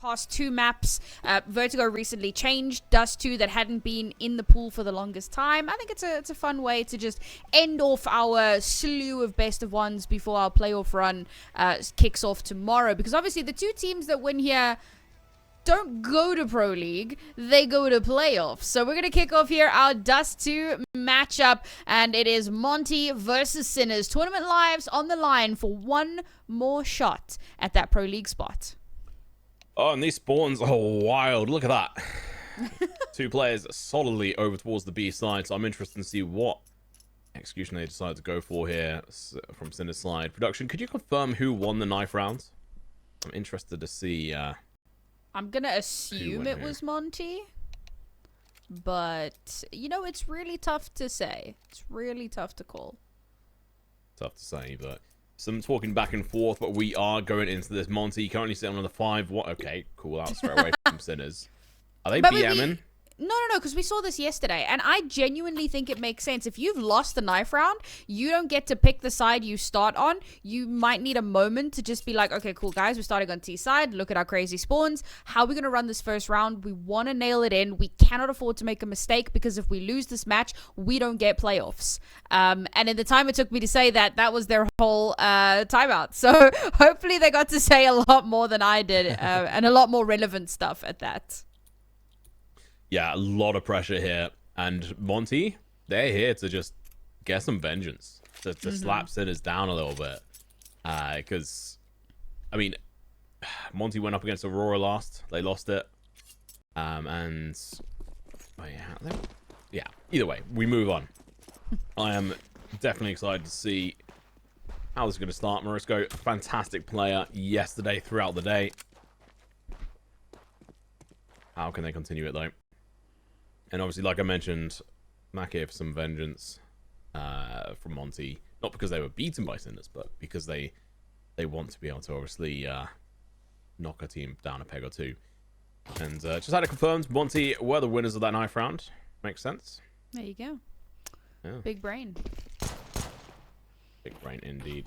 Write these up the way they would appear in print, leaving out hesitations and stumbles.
past two maps. Vertigo recently changed Dust2 that hadn't been in the pool for the longest time. I think it's a fun way to just end off our slew of best of ones before our playoff run kicks off tomorrow, because obviously the two teams that win here don't go to Pro League, they go to playoffs. So we're going to kick off here our Dust2 matchup, and it is Monte versus Sinners. Tournament lives on the line for one more shot at that Pro League spot. Oh, and these spawns are wild. Look at that. Two players solidly over towards the B side, so I'm interested to see what execution they decide to go for here from Sinner's side. Production, could you confirm who won the knife round? I'm interested to see... I'm going to assume it was Monte, but, you know, it's really tough to say. It's really tough to call. Tough to say, but... some talking back and forth, but we are going into this. Monte currently sitting on the 5. What? Okay, cool. Out straight away from Sinners. Are they BMing? No, because we saw this yesterday, and I genuinely think it makes sense. If you've lost the knife round, you don't get to pick the side you start on. You might need a moment to just be like, okay, cool, guys, we're starting on T side. Look at our crazy spawns. How are we going to run this first round? We want to nail it in. We cannot afford to make a mistake, because if we lose this match, we don't get playoffs. And in the time it took me to say that, that was their whole timeout. So hopefully they got to say a lot more than I did, and a lot more relevant stuff at that. Yeah, a lot of pressure here. And Monte, they're here to just get some vengeance. To slap Sinners down a little bit. Because, I mean, Monte went up against Aurora last. They lost it. And, oh yeah, either way, we move on. I am definitely excited to see how this is going to start. Morisco, fantastic player yesterday, throughout the day. How can they continue it, though? And obviously, like I mentioned, Mac here for some vengeance from Monte. Not because they were beaten by Sinners, but because they want to be able to obviously knock a team down a peg or two. And just had it confirmed, Monte were the winners of that knife round. Makes sense. There you go. Yeah. Big brain. Big brain indeed.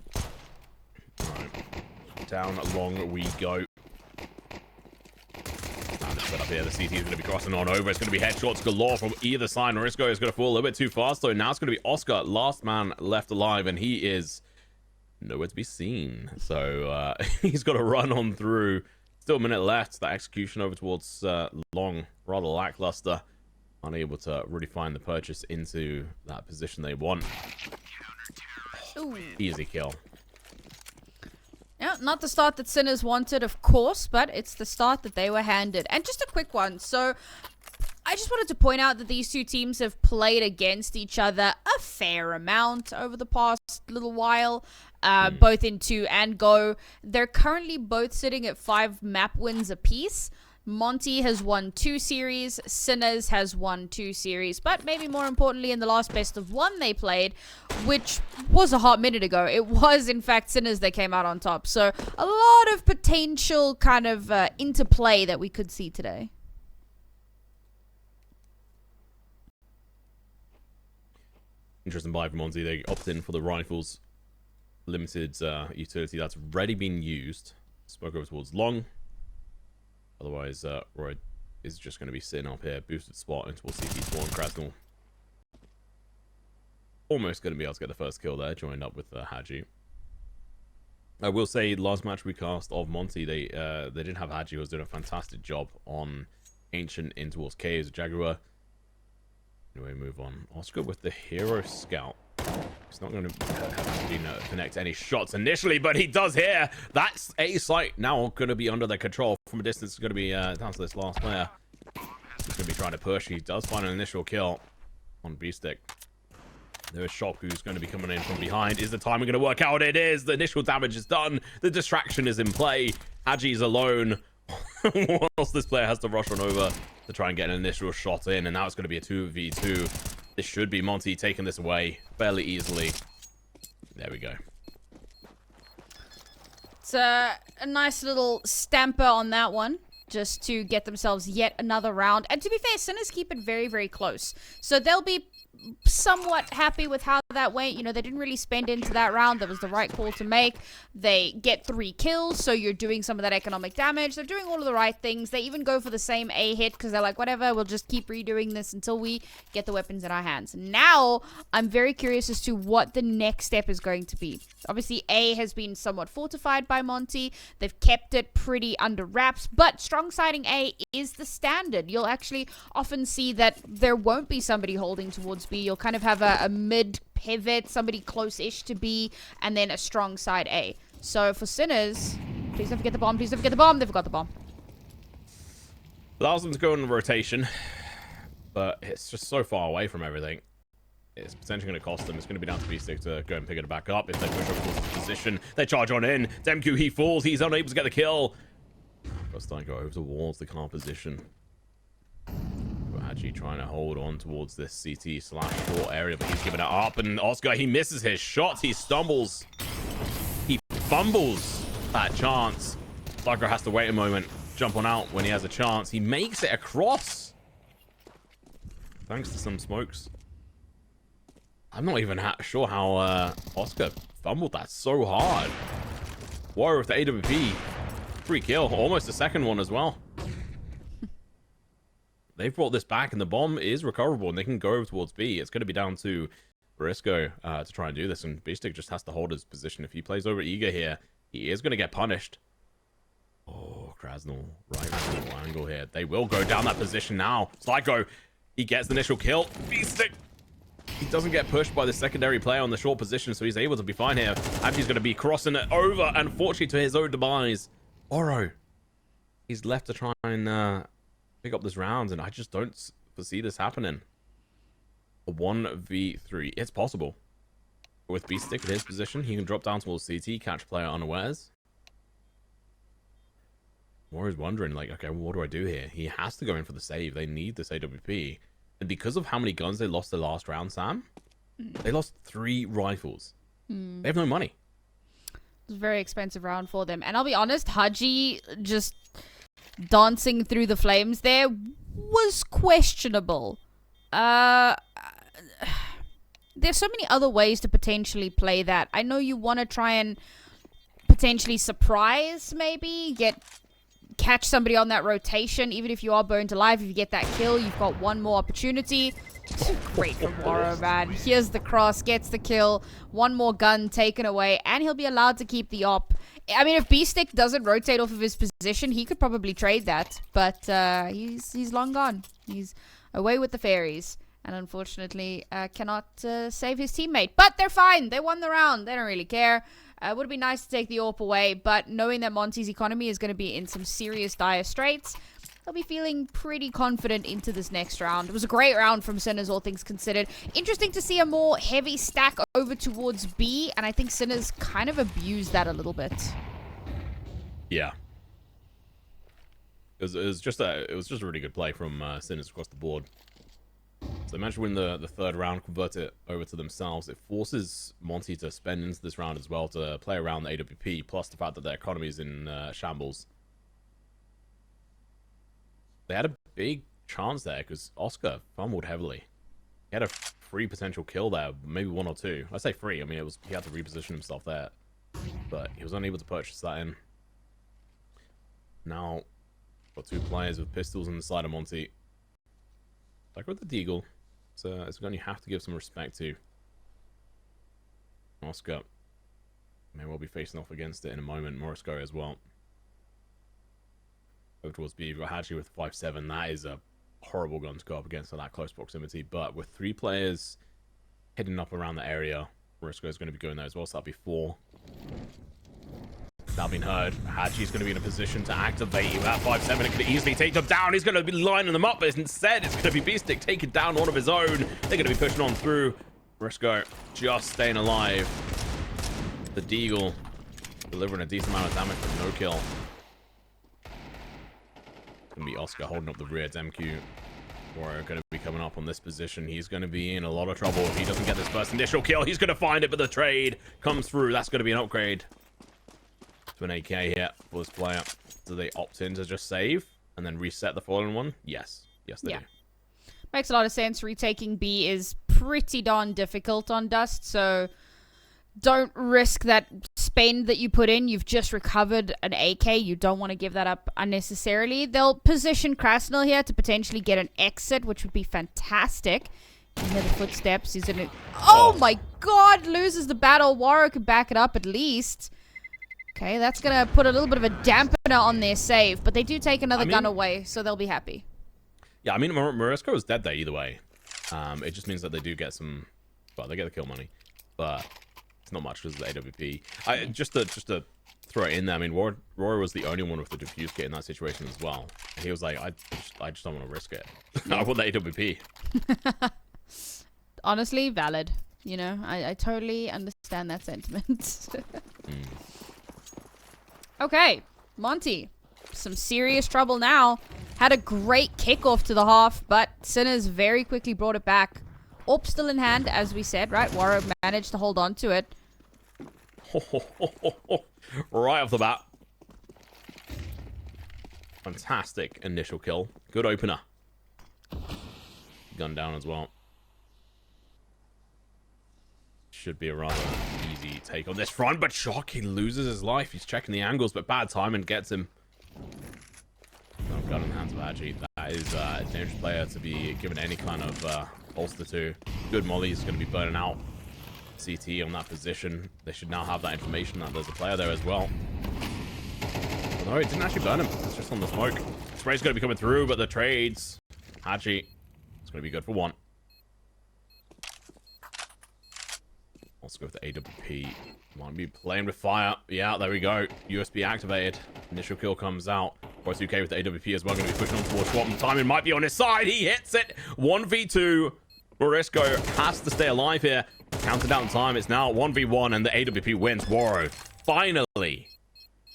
Alright. Down along we go. Set up here, the CT is going to be crossing on over. It's going to be headshots galore from either side. Morisco is going to fall a little bit too fast, though. Now it's going to be Oscar, last man left alive, and he is nowhere to be seen. So he's got to run on through. Still a minute left. That execution over towards Long, rather lackluster. Unable to really find the purchase into that position they want. Ooh. Easy kill. Yeah, not the start that Sinners wanted, of course, but it's the start that they were handed. And just a quick one. So, I just wanted to point out that these two teams have played against each other a fair amount over the past little while, both in 2 and Go. They're currently both sitting at 5 map wins apiece. Monte has won 2 series, Sinners has won 2 series, but maybe more importantly, in the last best of 1 they played, which was a hot minute ago, it was in fact Sinners that came out on top. So a lot of potential kind of interplay that we could see today. Interesting buy from Monte. They opted in for the rifles limited utility that's already been used. Spoke over towards Long. Otherwise, Roy is just going to be sitting up here. Boosted spot into CT spawn. Krasnal almost going to be able to get the first kill there. Joined up with hAdji. I will say, last match we cast of Monte, they didn't have hAdji, who was doing a fantastic job on Ancient in towards Caves. Jaguar. Anyway, move on. Oscar with the Hero Scout. He's not going to have connect any shots initially, but he does here. That's a site now going to be under their control. From a distance, it's going to be down to this last player. He's going to be trying to push. He does find an initial kill on B-Stick. There's Shop, who's going to be coming in from behind. Is the timing going to work out? It is. The initial damage is done. The distraction is in play. hAdji's alone. Whilst this player has to rush on over to try and get an initial shot in, and now it's going to be a 2v2. This should be Monte taking this away fairly easily. There we go. It's a nice little stamper on that one. just to get themselves yet another round. And to be fair, Sinners keep it very, very close. So they'll be somewhat happy with how that went. You know, they didn't really spend into that round. That was the right call to make. They get 3 kills, so you're doing some of that economic damage. They're doing all of the right things. They even go for the same A hit because they're like, whatever, we'll just keep redoing this until we get the weapons in our hands. Now, I'm very curious as to what the next step is going to be. Obviously, A has been somewhat fortified by Monte. They've kept it pretty under wraps, but strong siding A is the standard. You'll actually often see that there won't be somebody holding towards B. You'll kind of have a mid pivot, somebody close-ish to B, and then a strong side A. So for Sinners, please don't forget the bomb. Please don't forget the bomb. They forgot the bomb. Allows them to go in rotation, but it's just so far away from everything. It's potentially going to cost them. It's going to be down to B-Stick to go and pick it back up. If they push over towards the position, they charge on in. Demku, he falls. He's unable to get the kill. Just don't go over towards the car position. hAdji trying to hold on towards this CT/short area, but he's giving it up. And Oscar, he misses his shot. He stumbles. He fumbles that chance. Slugger has to wait a moment, jump on out when he has a chance. He makes it across. Thanks to some smokes. I'm not even sure how Oscar fumbled that so hard. Warrior with the AWP. Free kill. Almost a second one as well. They've brought this back, and the bomb is recoverable, and they can go over towards B. It's going to be down to Briscoe to try and do this, and B-Stick just has to hold his position. If he plays over Eager here, he is going to get punished. Oh, Krasnal, right angle here. They will go down that position now. Slyko, he gets the initial kill. B-Stick, he doesn't get pushed by the secondary player on the short position, so he's able to be fine here. hAdji's going to be crossing it over, unfortunately, to his own demise. Oro, he's left to try and pick up this round, and I just don't foresee this happening. A 1v3. It's possible. With B-Stick at his position, he can drop down towards CT, catch player unawares. Warrior's wondering, like, okay, what do I do here? He has to go in for the save. They need this AWP. And because of how many guns they lost the last round, Sam, they lost 3 rifles. They have no money. It was a very expensive round for them. And I'll be honest, hAdji just dancing through the flames there was questionable. There's so many other ways to potentially play that. I know you want to try and potentially surprise, maybe catch somebody on that rotation. Even if you are burned alive, if you get that kill, you've got one more opportunity. Great from Waro, man. Here's the cross, gets the kill, one more gun taken away, and he'll be allowed to keep the op. I mean, if B-Stick doesn't rotate off of his position, he could probably trade that, but he's long gone. He's away with the fairies, and unfortunately cannot save his teammate. But they're fine. They won the round. They don't really care. It would be nice to take the AWP away, but knowing that Monte's economy is going to be in some serious dire straits, they'll be feeling pretty confident into this next round. It was a great round from Sinners, all things considered. Interesting to see a more heavy stack over towards B, and I think Sinners kind of abused that a little bit. Yeah. It was just a really good play from Sinners across the board. So imagine when the third round convert it over to themselves, it forces Monte to spend into this round as well to play around the AWP, plus the fact that their economy is in shambles. They had a big chance there because Oscar fumbled heavily. He had a free potential kill there, maybe 1 or 2. I say free, I mean he had to reposition himself there, but he was unable to purchase that in. Now, got 2 players with pistols on the side of Monte. Like with the Deagle, so it's a gun you have to give some respect to. Oscar may well be facing off against it in a moment. Morisco as well. Over towards B, you've got hAdji with 5.7. That is a horrible gun to go up against at that close proximity. But with 3 players heading up around the area, Morisco is going to be going there as well. So that'll be 4. Now being heard, hAdji's going to be in a position to activate that 5.7. It could easily take them down. He's going to be lining them up, but instead it's going to be B-Stick taking down one of his own. They're going to be pushing on through. Morisco just staying alive. The Deagle delivering a decent amount of damage, but no kill. It's going to be Oscar holding up the rear. Demku Warrior going to be coming up on this position. He's going to be in a lot of trouble if he doesn't get this first initial kill. He's going to find it, but the trade comes through. That's going to be an upgrade to an AK here for this player. Do they opt in to just save? and then reset the fallen one? Yes. Yes, they do. Makes a lot of sense. Retaking B is pretty darn difficult on Dust, so don't risk that spend that you put in. You've just recovered an AK. You don't want to give that up unnecessarily. They'll position Krasnil here to potentially get an exit, which would be fantastic. You hear the footsteps. He's in it. Oh my god! Loses the battle. Warro could back it up at least. Okay, that's going to put a little bit of a dampener on their save, but they do take another gun away, so they'll be happy. Yeah, I mean, Morisco is dead there either way. It just means that they do get some... Well, they get the kill money, but it's not much because of the AWP. Just to throw it in there, I mean, Rory was the only one with the defuse kit in that situation as well. He was like, I just don't want to risk it. I want the AWP. Honestly, valid. You know, I totally understand that sentiment. Okay, Monte. Some serious trouble now. Had a great kickoff to the half, but Sinners very quickly brought it back. AWP still in hand, as we said, right? Warro managed to hold on to it. Right off the bat. Fantastic initial kill. Good opener. Gun down as well. Should be a rather easy take on this front, but Shock, he loses his life. He's checking the angles, but bad timing gets him. No gun in the hands of hAdji. That is a dangerous player to be given any kind of holster to. Good molly is going to be burning out CT on that position. They should now have that information that there's a player there as well. No, it didn't actually burn him. It's just on the smoke. Spray's going to be coming through, but the trades. hAdji, it's going to be good for one. Let's go with the AWP. Might be playing with fire. Yeah, there we go. USB activated. Initial kill comes out. Boys UK with the AWP as well. Going to be pushing on towards Swap. Timing might be on his side. He hits it. 1v2. Morisco has to stay alive here. Counted down time. It's now 1v1 and the AWP wins. Warro finally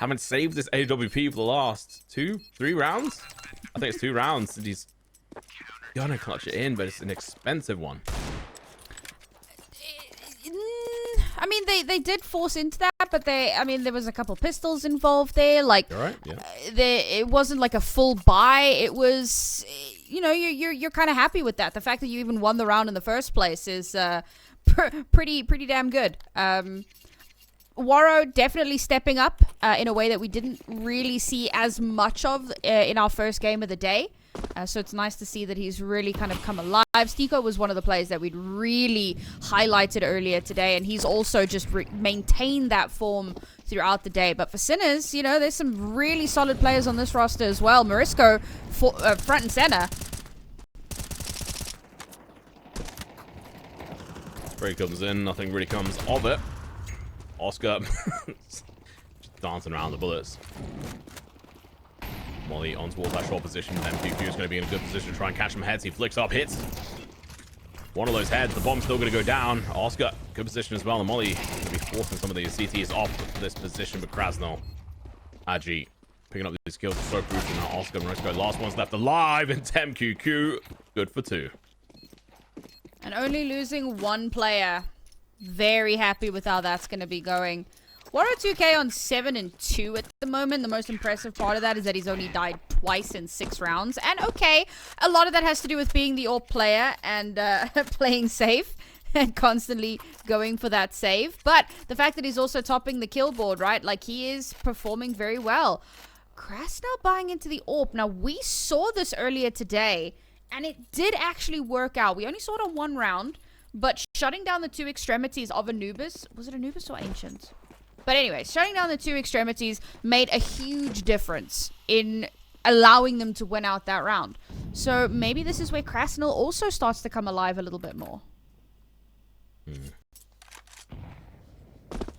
haven't saved this AWP for the last 2-3 rounds. I think it's 2 rounds. And he's gonna clutch it in, but it's an expensive one. I mean, they did force into that, but there was a couple pistols involved there. Like, all right, yeah. It wasn't like a full buy. It was, you know, you're kind of happy with that. The fact that you even won the round in the first place is pretty damn good. Warro definitely stepping up in a way that we didn't really see as much of in our first game of the day. So it's nice to see that he's really kind of come alive. Stiko was one of the players that we'd really highlighted earlier today, and he's also just maintained that form throughout the day. But for Sinners, you know, there's some really solid players on this roster as well. Morisco, front and center. Spray comes in, nothing really comes of it. Oscar just dancing around the bullets. Molly on towards that short position. MQQ is going to be in a good position to try and catch some heads. He flicks up, hits one of those heads. The bomb's still going to go down. Oscar, good position as well. And Molly going to be forcing some of these CTs off this position. But Krasnil, hAdji picking up these kills is so crucial now. Oscar and Morisco, last one's left alive. And MQQ, good for 2. And only losing 1 player. Very happy with how that's going to be going. Warro 2K on 7-2 at the moment. The most impressive part of that is that he's only died twice in 6 rounds. And okay, a lot of that has to do with being the AWP player and playing safe and constantly going for that save. But the fact that he's also topping the kill board, right? Like, he is performing very well. Krasnil buying into the AWP. Now, we saw this earlier today, and it did actually work out. We only saw it on 1 round, but shutting down the 2 extremities of Anubis. Was it Anubis or Ancient? But anyway, shutting down the 2 extremities made a huge difference in allowing them to win out that round. So maybe this is where Krasnil also starts to come alive a little bit more.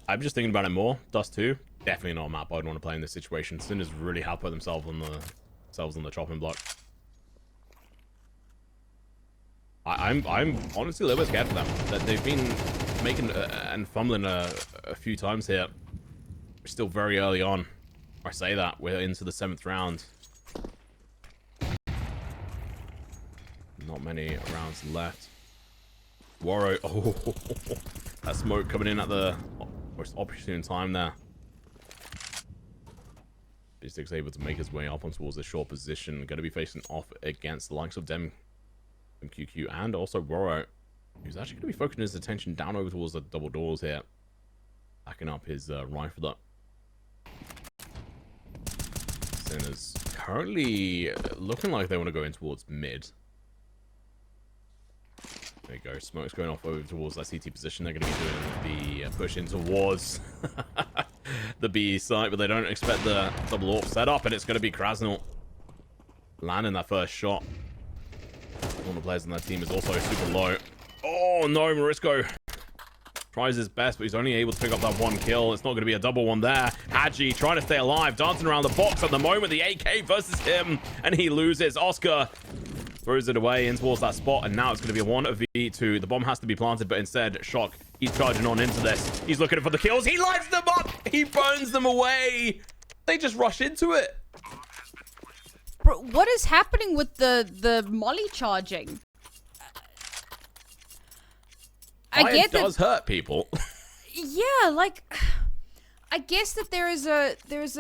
I'm just thinking about it more. Dust2, definitely not a map I'd want to play in this situation. Sinners really have put themselves on the chopping block. I'm honestly a little bit scared for them. That they've been making and fumbling a few times here. We're still very early on. I say that we're into the 7th round. Not many rounds left. Warro, oh, that smoke coming in at the most opportune time there. B6 able to make his way up on towards the short position. Going to be facing off against the likes of Dem, QQ, and also Roro, who's actually going to be focusing his attention down over towards the double doors here. Backing up his rifle up. Sinners currently looking like they want to go in towards mid. There you go. Smoke's going off over towards that CT position. They're going to be doing the push in towards the B site, but they don't expect the double AWP setup, and it's going to be Krasnal landing that first shot. One of the players on that team is also super low. Oh no, Morisco tries his best, but he's only able to pick up that one kill. It's not going to be a double one there. hAdji trying to stay alive, dancing around the box at the moment. The AK versus him, and he loses. Oscar throws it away in towards that spot, and now it's going to be a 1v2. The bomb has to be planted, but instead, Shock, he's charging on into this. He's looking for the kills. He lights them up. He burns them away. They just rush into it. Bro, what is happening with the molly charging? I get that it does hurt people. Yeah, like I guess that there's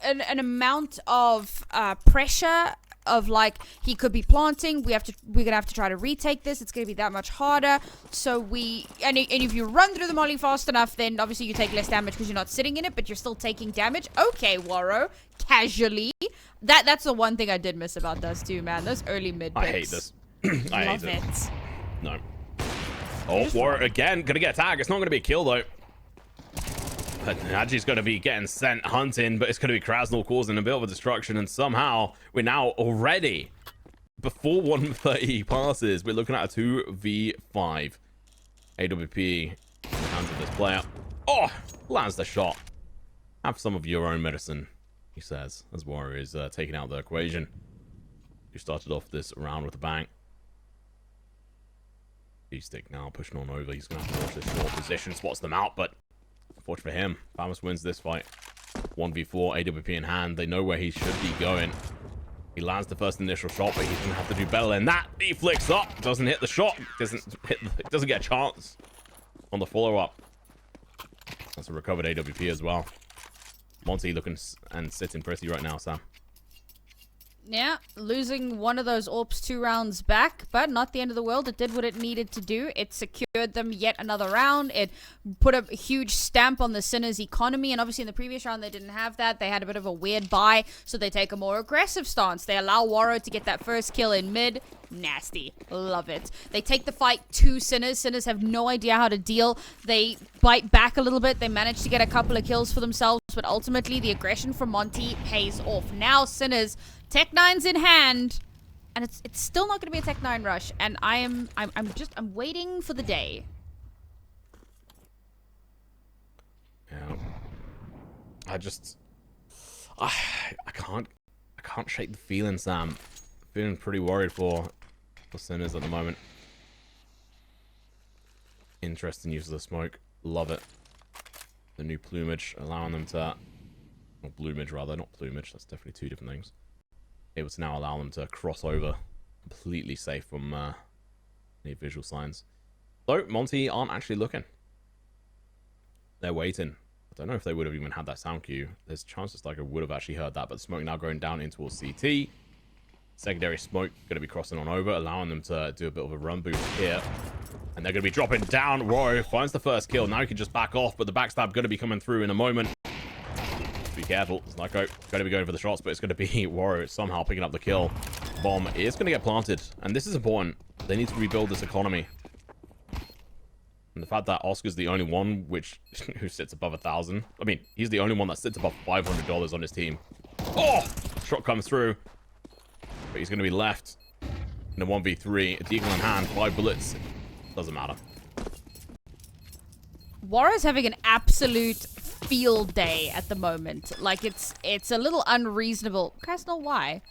an amount of pressure of like he could be planting. We're gonna have to try to retake this. It's gonna be that much harder. So and if you run through the molly fast enough, then obviously you take less damage because you're not sitting in it, but you're still taking damage. Okay, Waro, casually. That's the one thing I did miss about Dust2, man. Those early mid picks. I hate this. I Love hate it. No. Oh, Waro again gonna get a tag. It's not gonna be a kill though. But hAdji's going to be getting sent hunting, but it's going to be Krasnal causing a bit of a destruction, and somehow we're now already, before 130 passes, we're looking at a 2v5. AWP in the hands of this player. Oh, lands the shot. Have some of your own medicine, he says, as Warrior is taking out the equation. Who started off this round with a bang. B-stick now pushing on over. He's going to have to watch this short position, spots them out, but unfortunately for him, Famus wins this fight. 1v4, AWP in hand. They know where he should be going. He lands the first initial shot, but he's going to have to do better than that. He flicks up, doesn't hit the shot, doesn't get a chance on the follow-up. That's a recovered AWP as well. Monte looking and sitting pretty right now, Sam. Yeah, losing one of those AWPs 2 rounds back, but not the end of the world. It did what it needed to do. It secured them yet another round. It put a huge stamp on the Sinners' economy, and obviously in the previous round they didn't have that. They had a bit of a weird buy, so they take a more aggressive stance. They allow Waro to get that first kill in mid. Nasty. Love it. They take the fight to Sinners. Sinners have no idea how to deal. They bite back a little bit. They manage to get a couple of kills for themselves, but ultimately the aggression from Monte pays off. Now Sinners, Tech 9's in hand, and it's still not going to be a Tech 9 rush, and I'm waiting for the day. Yeah. I can't shake the feeling, Sam. Feeling pretty worried for Sinners at the moment. Interesting use of the smoke. Love it. The new plumage, allowing them to... Or plumage, rather. Not plumage. That's definitely two different things. Able to now allow them to cross over. Completely safe from any visual signs. Though, Monte aren't actually looking. They're waiting. I don't know if they would have even had that sound cue. There's chances like I would have actually heard that, but the smoke now going down in towards CT. Secondary smoke going to be crossing on over, allowing them to do a bit of a run boost here. And they're going to be dropping down. Waro finds the first kill. Now he can just back off, but the backstab going to be coming through in a moment. Be careful. It's not going to be going for the shots, but it's going to be Waro somehow picking up the kill. Bomb is going to get planted, and this is important. They need to rebuild this economy. And the fact that Oscar's the only one who sits above 1,000. I mean, he's the only one that sits above $500 on his team. Oh! Shot comes through. But he's going to be left in a 1v3. A deagle in hand, 5 bullets. Doesn't matter. Waro's having an absolute field day at the moment. Like, it's a little unreasonable. Krasnal, why?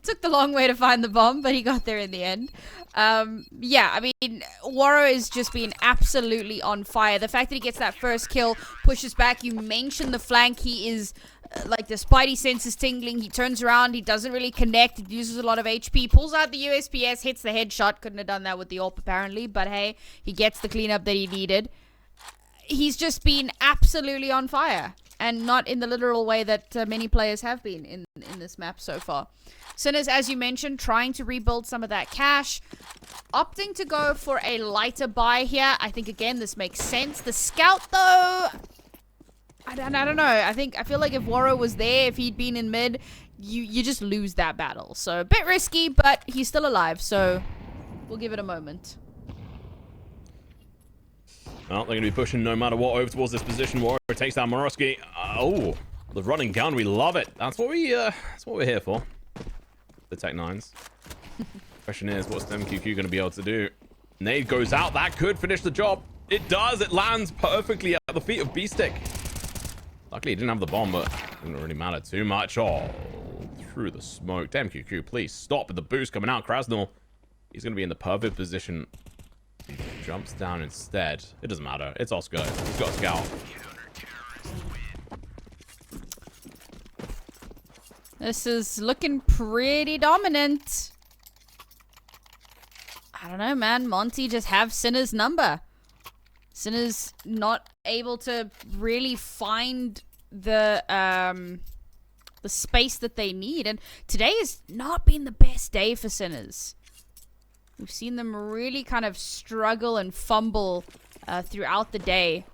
Took the long way to find the bomb, but he got there in the end. Yeah, I mean, Waro is just being absolutely on fire. The fact that he gets that first kill, pushes back. You mentioned the flank. He is, like, the spidey sense is tingling. He turns around. He doesn't really connect. He uses a lot of HP. Pulls out the USPS, hits the headshot. Couldn't have done that with the AWP, apparently. But, hey, he gets the cleanup that he needed. He's just been absolutely on fire. and not in the literal way that many players have been in this map so far. Sinners, as you mentioned, trying to rebuild some of that cash, opting to go for a lighter buy here. I think, again, this makes sense. The scout, though, I don't know. I feel like if Waro was there, if he'd been in mid, you just lose that battle. So a bit risky, but he's still alive, so we'll give it a moment. Well, they're going to be pushing no matter what over towards this position. Warrior takes down Morosky. Oh, the running gun. We love it. That's what we're here for. The Tech 9s. Question is, what's MQQ going to be able to do? Nade goes out. That could finish the job. It does. It lands perfectly at the feet of B-Stick. Luckily, he didn't have the bomb, but it didn't really matter too much. Oh, through the smoke. Damn, QQ, please stop with the boost coming out. Krasnal, he's going to be in the perfect position. He jumps down instead. It doesn't matter. It's Oscar. He's got a scout. This is looking pretty dominant. I don't know, man. Monte just have Sinner's number. Sinner's not able to really find the space that they need. And today has not been the best day for Sinners. We've seen them really kind of struggle and fumble throughout the day.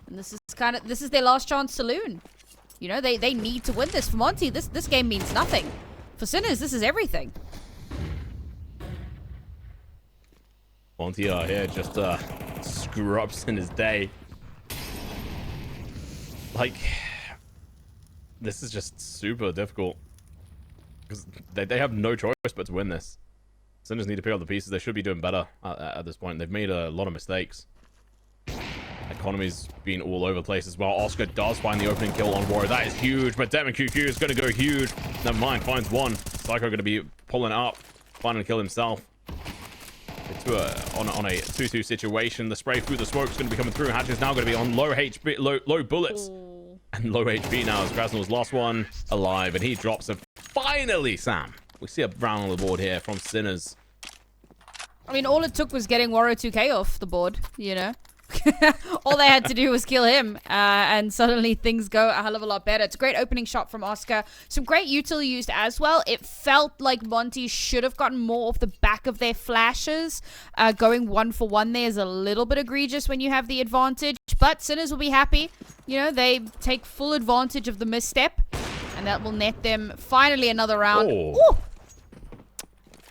And this is their last chance saloon. You know, they need to win this. For Monte, this game means nothing. For Sinners, this is everything. Monte here just screw up Sinners' day. Like, this is just super difficult. Because they have no choice but to win this. Sinners need to pick up the pieces. They should be doing better at this point. They've made a lot of mistakes. Economy's been all over the place as well. Oscar does find the opening kill on Warrior. That is huge, but Demon QQ is going to go huge. Never mind, finds one. Psycho going to be pulling it up, finding a kill himself. On a 2-2 situation. The spray through the smoke is going to be coming through. hAdji is now going to be on low HP, low bullets. Ooh. And low HP now as Krasnal's last one alive, and he drops it. Finally, Sam, we see a round on the board here from Sinners. I mean, all it took was getting Waro 2K off the board, you know? All they had to do was kill him, and suddenly things go a hell of a lot better. It's a great opening shot from Oscar. Some great util used as well. It felt like Monte should have gotten more off the back of their flashes. Going 1-for-1 there is a little bit egregious when you have the advantage, but Sinners will be happy. You know, they take full advantage of the misstep, and that will net them finally another round. Oh.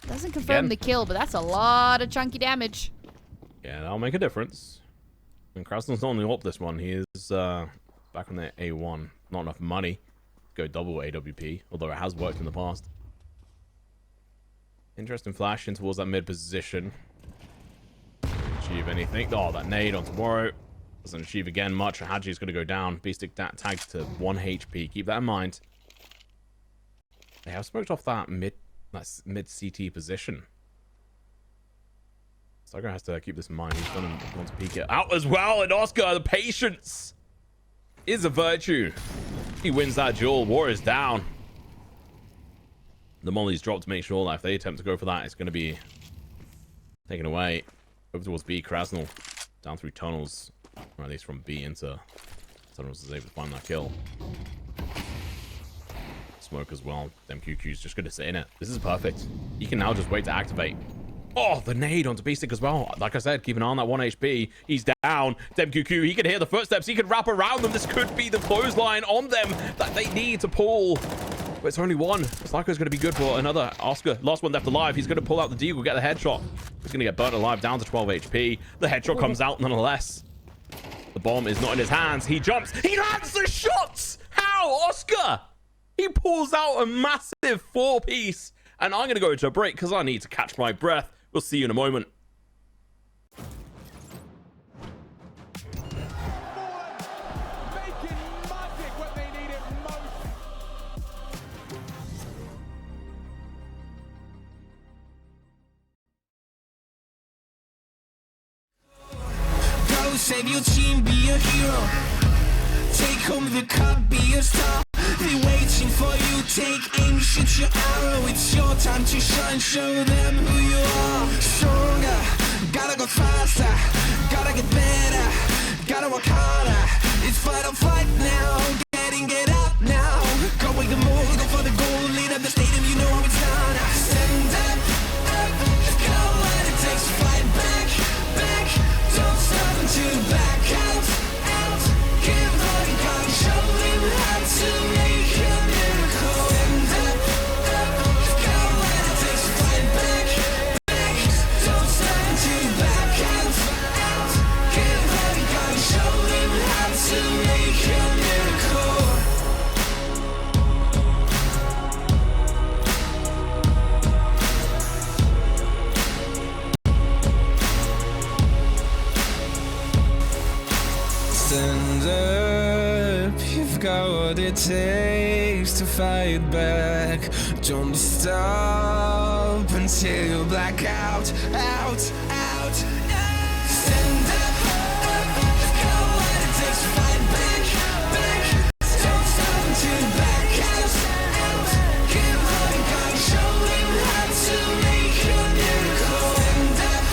Doesn't confirm the kill, but that's a lot of chunky damage. Yeah, that'll make a difference. And Krasnal's not on the AWP this one. He is back on the A1. Not enough money to go double AWP, although it has worked in the past. Interesting flash in towards that mid position. Achieve anything. Oh, that nade on tomorrow. Doesn't achieve again much. hAdji is going to go down. B-Stick tagged to 1 HP. Keep that in mind. They have smoked off that mid CT position. Psycho has to keep this in mind. He's going to want to peek it out as well. And Oscar, the patience is a virtue. He wins that duel. War is down. The molly's dropped to make sure that if they attempt to go for that, it's going to be taken away. Over towards B. Krasnal down through tunnels, or at least from B into tunnels, is able to find that kill. Smoke as well. MQQ's just going to sit in it. This is perfect. He can now just wait to activate. Oh, the nade onto B-Stick as well. Like I said, keep an eye on that 1 HP. He's down. MQQ, he can hear the footsteps. He can wrap around them. This could be the clothesline on them that they need to pull. But it's only one. Psycho's going to be good for another. Oscar, last one left alive. He's going to pull out the deagle, get the headshot. He's going to get burnt alive down to 12 HP. The headshot comes out nonetheless. The bomb is not in his hands. He jumps. He lands the shots. How, Oscar? He pulls out a massive 4-piece. And I'm going to go into a break because I need to catch my breath. We'll see you in a moment. Go save your team, be a hero. Take home the cup, be a star. They waiting for you, take aim, shoot your arrow. It's your time to shine, show them who you are. Stronger, gotta go faster, gotta get better, gotta work harder. It's fight or flight now, Stand up, you've got what it takes to fight back. Don't stop until you black out, out. Stand up, you've got what it takes to fight back. Don't stop until you black out. Keep holding on, show him how to make a miracle. Stand up,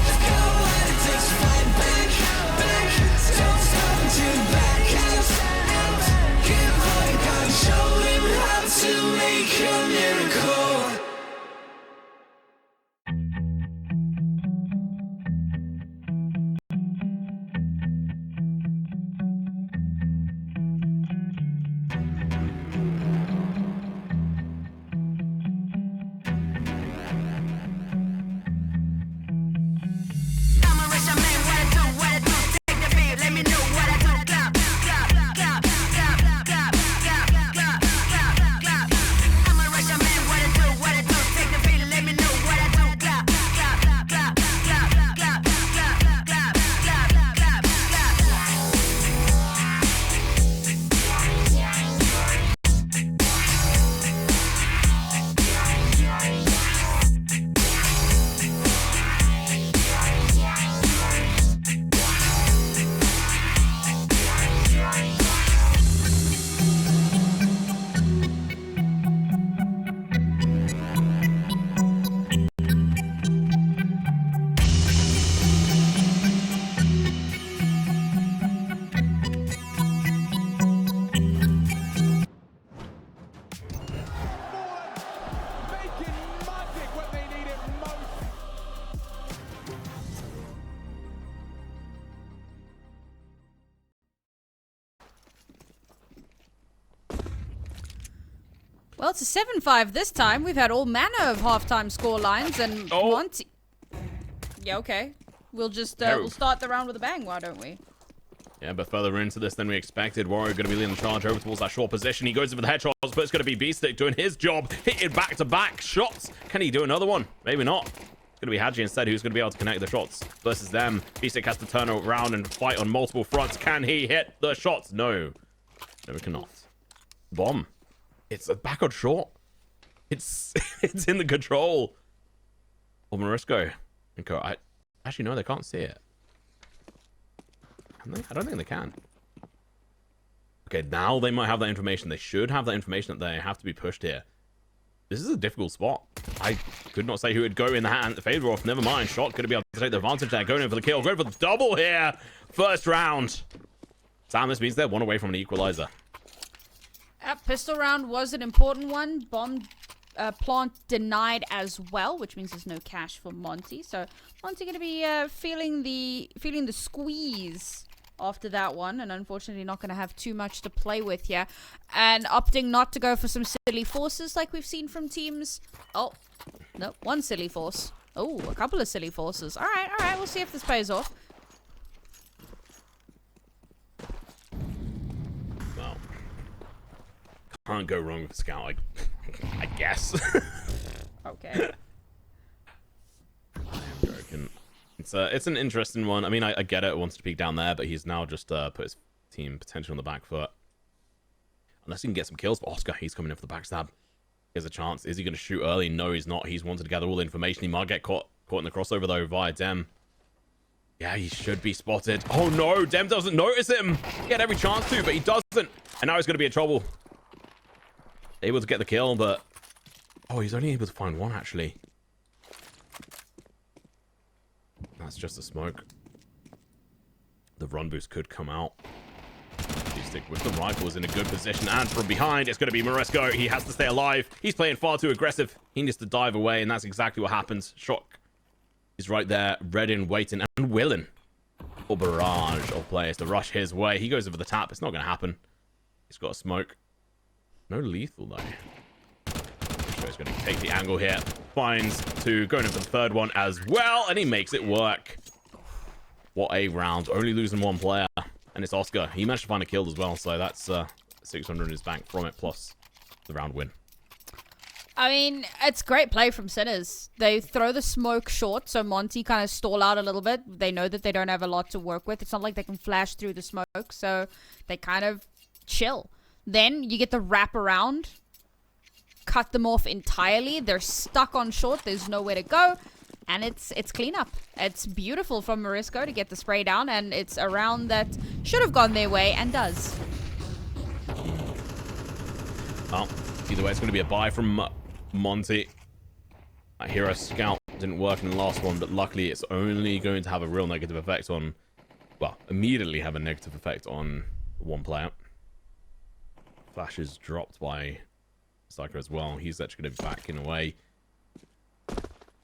you've got what it takes to fight back. Don't stop until you black out. Keep holding on, show him how to make a miracle. Well, it's a 7-5 this time. We've had all manner of halftime score lines, and Monte... Yeah, okay. We'll just we'll start the round with a bang, why don't we? Yeah, but further into this than we expected. Warrior going to be leading the charge over towards that short position. He goes in for the headshots, but it's going to be B-Stick doing his job. Hitting back-to-back shots. Can he do another one? Maybe not. It's going to be hAdji instead who's going to be able to connect the shots versus them. B-Stick has to turn around and fight on multiple fronts. Can he hit the shots? No. No, he cannot. Bomb. It's a back on short. It's in the control of Morisco. Actually, no, they can't see it. Can they? I don't think they can. Okay, now they might have that information. They should have that information that they have to be pushed here. This is a difficult spot. I could not say who would go in the hand the favor off. Never mind. Shot could be able to take the advantage there. Going in for the kill. Going for the double here. First round. Sam, this means they're one away from an equalizer. Pistol round was an important one. Bomb plant denied as well, which means there's no cash for Monte. So Monte going to be feeling the squeeze after that one, and unfortunately not going to have too much to play with here, and opting not to go for some silly forces like we've seen from teams. Oh, no, one silly force. Oh, a couple of silly forces. All right, we'll see if this pays off. Well, can't go wrong with Scout, I guess. Okay. I am joking. It's an interesting one. I mean, I get it. Wants to peek down there, but he's now just put his team potentially on the back foot. Unless he can get some kills. But Oscar, he's coming in for the backstab. He has a chance. Is he going to shoot early? No, he's not. He's wanted to gather all the information. He might get caught in the crossover, though, via Dem. Yeah, he should be spotted. Oh, no. Dem doesn't notice him. He had every chance to, but he doesn't. And now he's going to be in trouble. Able to get the kill, but... Oh, he's only able to find one, actually. That's just a smoke. The run boost could come out. Stick with the rifles in a good position, and from behind it's going to be Morisco. He has to stay alive. He's playing far too aggressive. He needs to dive away, and that's exactly what happens. Shock is right there, ready and waiting and willing for barrage of players to rush his way. He goes over the tap. It's not going to happen. He's got a smoke. No lethal though. He's going to take the angle here. Finds two, going in for the third one as well, and he makes it work. What a round. Only losing one player. And it's Oscar. He managed to find a kill as well, so that's 600 in his bank from it, plus the round win. I mean, it's great play from Sinners. They throw the smoke short, so Monte kind of stall out a little bit. They know that they don't have a lot to work with. It's not like they can flash through the smoke, so they kind of chill. Then you get the wrap around, cut them off entirely. They're stuck on short. There's nowhere to go, and it's cleanup. It's beautiful from Morisco to get the spray down, and it's a round that should have gone their way and does. Oh, either way, it's going to be a buy from Monte. That hero scout didn't work in the last one, but luckily it's only going to have a real negative effect on, well, immediately have a negative effect on one player. Flash is dropped by Psycho as well. He's actually going to be backing away. So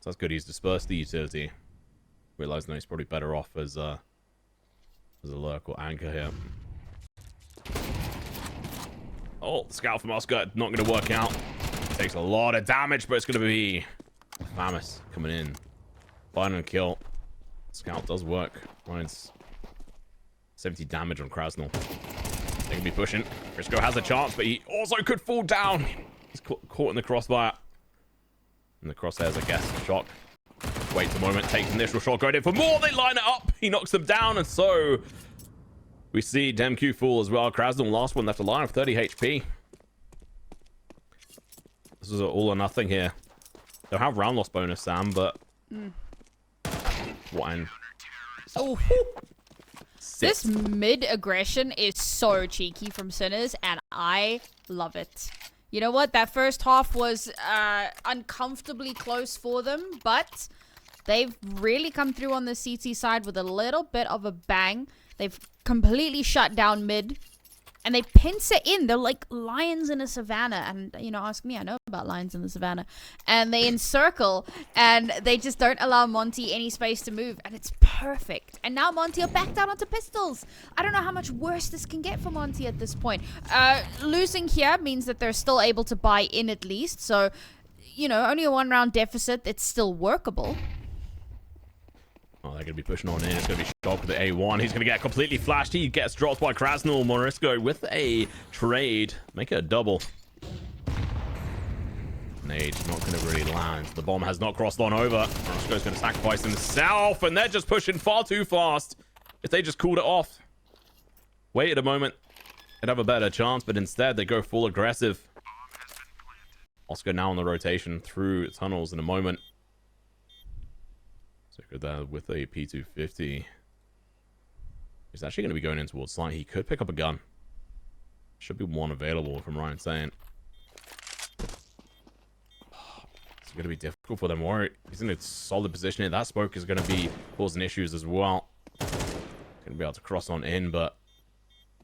that's good. He's dispersed the utility. Realizing he's probably better off as a lurk or anchor here. Oh, the scout from Oscar not going to work out. Takes a lot of damage, but it's going to be Famous coming in. Final kill. Scout does work. Finds 70 damage on Krasnal. They can be pushing. Briscoe has a chance, but he also could fall down. He's caught in the crossfire. And the crosshairs, I guess. Shock. Waits a moment. Takes initial shot. Going in for more. They line it up. He knocks them down. And so we see DemQ fall as well. Krasnal, last one left alive. 30 HP. This is all or nothing here. They'll have round loss bonus, Sam, but... What end? Oh, this mid-aggression is so cheeky from Sinners, and I love it. You know what? That first half was uncomfortably close for them, but they've really come through on the CT side with a little bit of a bang. They've completely shut down mid, and they pincer in. They're like lions in a savannah. And, you know, ask me, I know about lions in the savannah. And they encircle, and they just don't allow Monte any space to move. And it's perfect. And now Monte are back down onto pistols. I don't know how much worse this can get for Monte at this point. Losing here means that they're still able to buy in at least. So, you know, only a 1-round deficit. It's still workable. Oh, they're going to be pushing on in. It's going to be Shock with the A1. He's going to get completely flashed. He gets dropped by Krasnal. Morisco with a trade. Make it a double. Nade not going to really land. The bomb has not crossed on over. Morisco's going to sacrifice himself, and they're just pushing far too fast. If they just cooled it off, waited a moment, they'd have a better chance, but instead they go full aggressive. Oscar now on the rotation through tunnels in a moment. So good there with a P250. He's actually going to be going in towards site. He could pick up a gun. Should be one available, if I'm right in saying. It's going to be difficult for them. Warrior, he's in a solid position here. That smoke is going to be causing issues as well. Going to be able to cross on in, but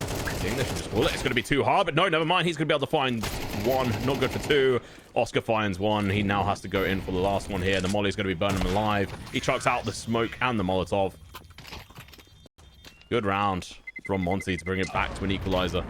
I think they should just call it. It's going to be too hard, but no, never mind. He's going to be able to find one. Not good for two. Oscar finds one. He now has to go in for the last one here. The Molly's going to be burning him alive. He chucks out the smoke and the Molotov. Good round from Monte to bring it back to an equalizer.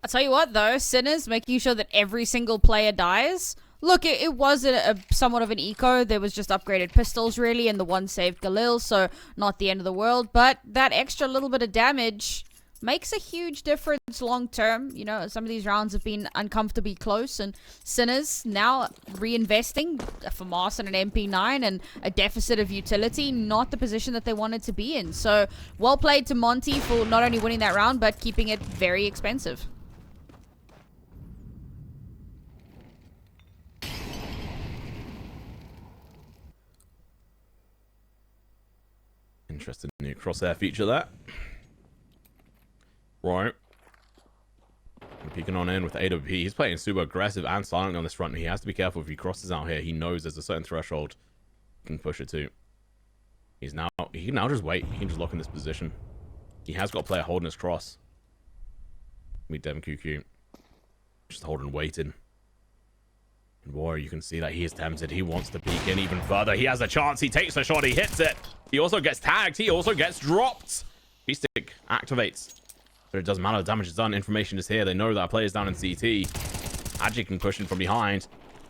I'll tell you what, though. Sinners making sure that every single player dies. Look, it was a somewhat of an eco. There was just upgraded pistols, really, and the one saved Galil, so not the end of the world. But that extra little bit of damage makes a huge difference long term. You know, some of these rounds have been uncomfortably close, and Sinners now reinvesting a FAMAS and an MP9 and a deficit of utility, not the position that they wanted to be in. So, well played to Monte for not only winning that round, but keeping it very expensive. Interesting new crosshair feature there. Right. Peeking on in with AWP. He's playing super aggressive and silently on this front. He has to be careful if he crosses out here. He knows there's a certain threshold he can push it to. He can now just wait. He can just lock in this position. He has got a player holding his cross. Meet DemQQ. Just holding, waiting. And Warrior, you can see that he is tempted. He wants to peek in even further. He has a chance. He takes a shot. He hits it. He also gets tagged. He also gets dropped. V-stick activates. But it doesn't matter. The damage is done. Information is here. They know that player's down in CT. hAdji can push in from behind.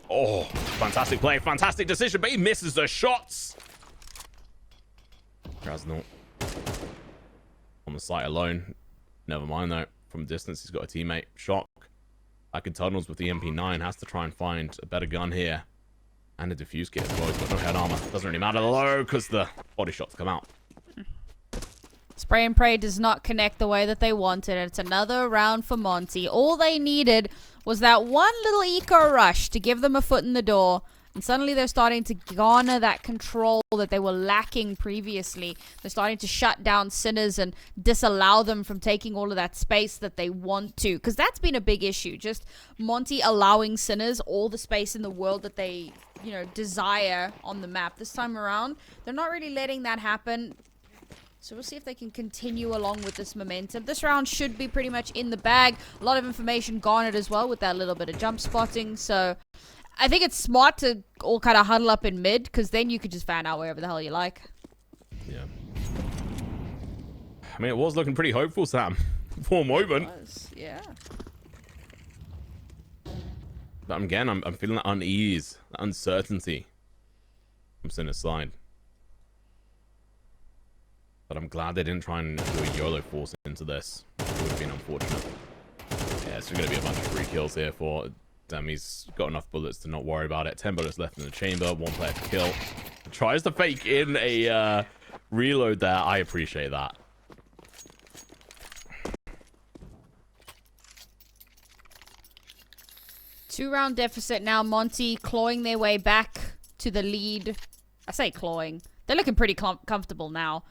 Oh, fantastic play. Fantastic decision. But he misses the shots. Krasnal on the site alone. Never mind, though. From distance, he's got a teammate. Shock. back in tunnels with the MP9. Has to try and find a better gun here. And a defuse kit as well. He's got no head armor. Doesn't really matter though, because the body shots come out. Spray and pray does not connect the way that they wanted. It's another round for Monte. All they needed was that one little eco rush to give them a foot in the door. And suddenly they're starting to garner that control that they were lacking previously. They're starting to shut down Sinners and disallow them from taking all of that space that they want to. Because that's been a big issue. Just Monte allowing Sinners all the space in the world that they, you know, desire on the map. This time around, they're not really letting that happen. So we'll see if they can continue along with this momentum. This round should be pretty much in the bag. A lot of information garnered as well with that little bit of jump spotting. So I think it's smart to all kind of huddle up in mid, because then you could just fan out wherever the hell you like. Yeah. I mean, it was looking pretty hopeful, Sam, for a moment. It was, yeah. But again, I'm feeling that unease, that uncertainty from Sinner's side. But I'm glad they didn't try and do a YOLO force into this. It would have been unfortunate. Yeah, it's going to be a bunch of free kills here for them. He's got enough bullets to not worry about it. 10 bullets left in the chamber. One player to kill. Tries to fake in a reload there. I appreciate that. Two-round deficit now. Monte clawing their way back to the lead. I say clawing. They're looking pretty comfortable now.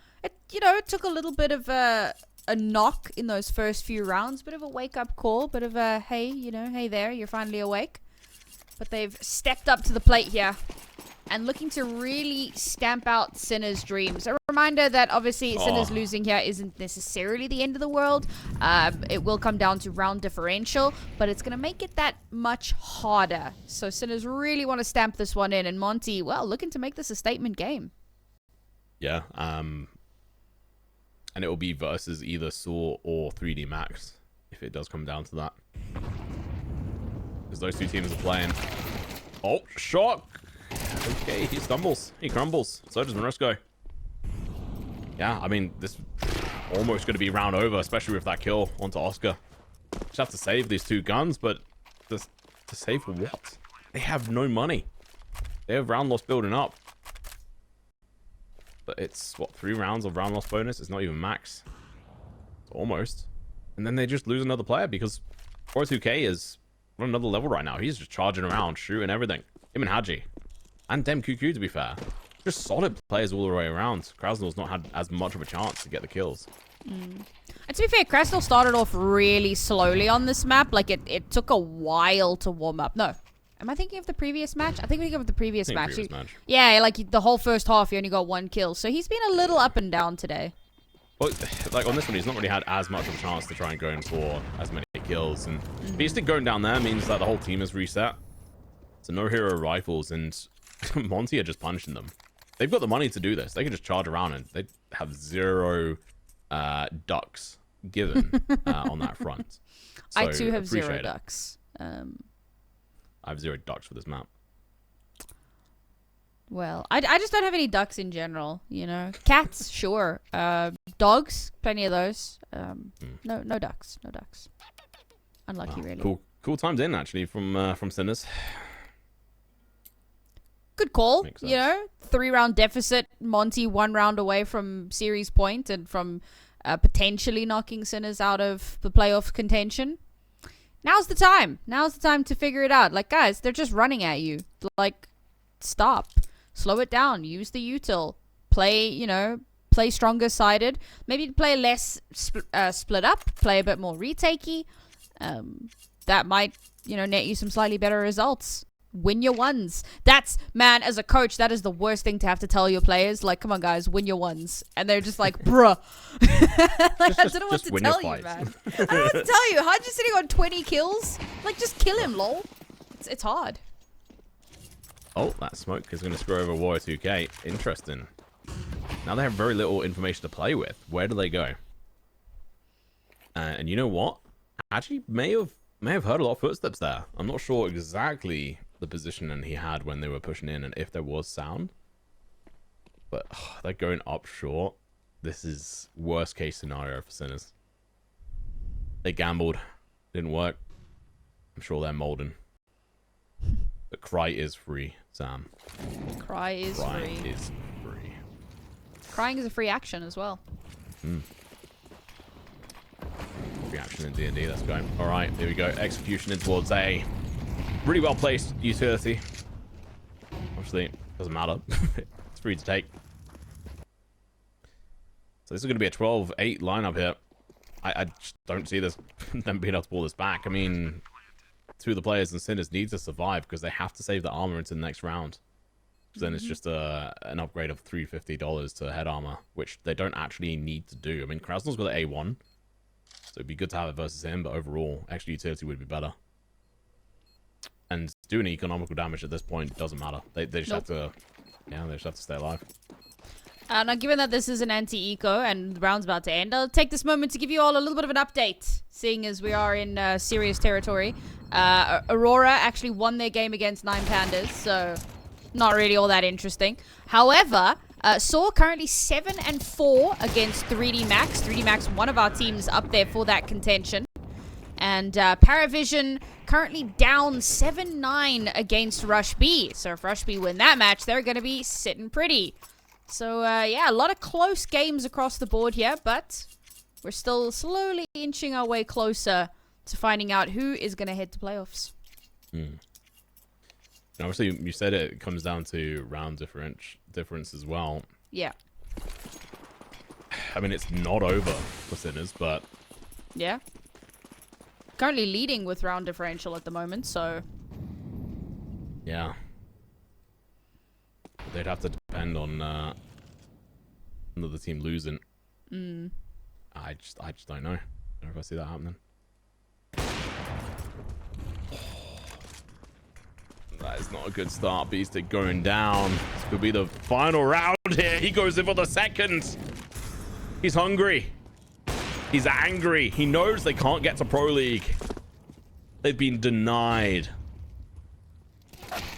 It took a little bit of a knock in those first few rounds. Bit of a wake-up call. Bit of a, hey, hey there, you're finally awake. But they've stepped up to the plate here. And looking to really stamp out Sinner's dreams. A reminder that obviously Sinner's losing here isn't necessarily the end of the world. It will come down to round differential. But it's going to make it that much harder. So Sinners really want to stamp this one in. And Monte, well, looking to make this a statement game. Yeah, and it will be versus either Saw or 3D Max, if it does come down to that. Because those two teams are playing. Oh, shock! Okay, he stumbles. He crumbles. So does Morisco. Yeah, I mean, this almost going to be round over, especially with that kill onto Oscar. Just have to save these two guns, but to save for what? They have no money. They have round loss building up. But it's, what, 3 rounds of round loss bonus? It's not even max. It's almost. And then they just lose another player because 4-2K is on another level right now. He's just charging around, shooting everything. Him and hAdji. And Dem QQ, to be fair. Just solid players all the way around. Krasnal's not had as much of a chance to get the kills. And to be fair, Krasnal started off really slowly on this map. Like, it took a while to warm up. No. Am I thinking of the previous match? I think we think of the previous match. Yeah, like the whole first half, he only got 1 kill. So he's been a little up and down today. Well, like on this one, he's not really had as much of a chance to try and go in for as many kills. And basically going down there means that the whole team is reset. So no hero rifles, and Monte are just punishing them. They've got the money to do this. They can just charge around, and they have 0 ducks given on that front. So I too have 0 ducks. I have 0 ducks for this map. Well, I just don't have any ducks in general, Cats, sure. Dogs, plenty of those. No ducks. No ducks. Unlucky, really. Cool times in, actually, from Sinners. Good call, 3-round deficit. Monte 1 round away from series point and from potentially knocking Sinners out of the playoff contention. Now's the time. Now's the time to figure it out. Like, guys, they're just running at you. Like, stop. Slow it down. Use the util. Play, play stronger sided. Maybe play less split up. Play a bit more retakey. That might, net you some slightly better results. Win your ones. That's, man, as a coach, that is the worst thing to have to tell your players. Like, come on, guys, win your ones. And they're just like, bruh. I don't know what to tell you, man. I don't know what to tell you. hAdji sitting on 20 kills? Like, just kill him, lol. It's hard. Oh, that smoke is going to screw over Warrior 2K. Interesting. Now they have very little information to play with. Where do they go? And you know what? hAdji may have heard a lot of footsteps there. I'm not sure exactly the positioning he had when they were pushing in and if there was sound. But they're going up short. This is worst case scenario for Sinners. They gambled. Didn't work. I'm sure they're molding. But Cry is free, Sam. Cry is Cry free. is free. Crying is a free action as well. Free action in D&D, let's go. Alright, here we go. Execution in towards A. Really well placed utility. Obviously, doesn't matter. It's free to take. So this is going to be a 12-8 lineup here. I just don't see this them being able to pull this back. I mean, two of the players and Sinners need to survive because they have to save the armor into the next round. Then it's just an upgrade of $350 to head armor, which they don't actually need to do. I mean, Krasnol's got an A1, so it'd be good to have it versus him, but overall, extra utility would be better. And doing economical damage at this point doesn't matter. They just have to, yeah, they just have to stay alive. Now, given that this is an anti-eco and the round's about to end, I'll take this moment to give you all a little bit of an update, seeing as we are in serious territory. Aurora actually won their game against 9 Pandas, so not really all that interesting. However, Saw currently 7-4 against 3D Max. 3D Max, one of our teams up there for that contention. And Paravision currently down 7-9 against Rush B. So if Rush B win that match, they're going to be sitting pretty. So, yeah, a lot of close games across the board here, but we're still slowly inching our way closer to finding out who is going to head to playoffs. Obviously, you said it comes down to round difference as well. Yeah. I mean, it's not over for Sinners, but... Yeah. Currently leading with round differential at the moment, so... Yeah. They'd have to depend on another team losing. I just don't know. I don't know if I see that happening. That is not a good start. Beastic going down. This could be the final round here. He goes in for the second. He's hungry. He's angry. He knows they can't get to Pro League. They've been denied.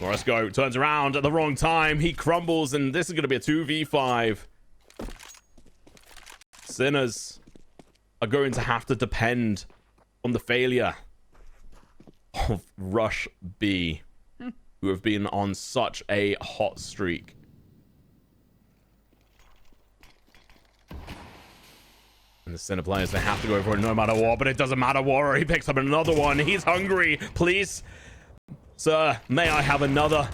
Well, let's go. Turns around at the wrong time. He crumbles, and this is going to be a 2v5. Sinners are going to have to depend on the failure of Rush B, who have been on such a hot streak. And the Sinner players, they have to go for it no matter what, but it doesn't matter what. He picks up another one. He's hungry. Please, sir, may I have another?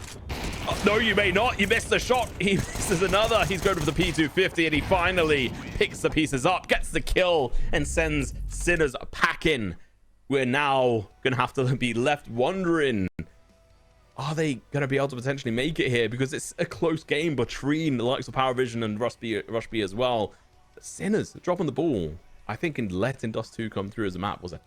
Oh, no, you may not. You missed the shot. He misses another. He's going for the P250, and he finally picks the pieces up, gets the kill, and sends Sinners packing. We're now going to have to be left wondering, are they going to be able to potentially make it here? Because it's a close game between the likes of Paravision and Rush B as well. But Sinners dropping the ball. I think in letting Dust2 come through as a map was a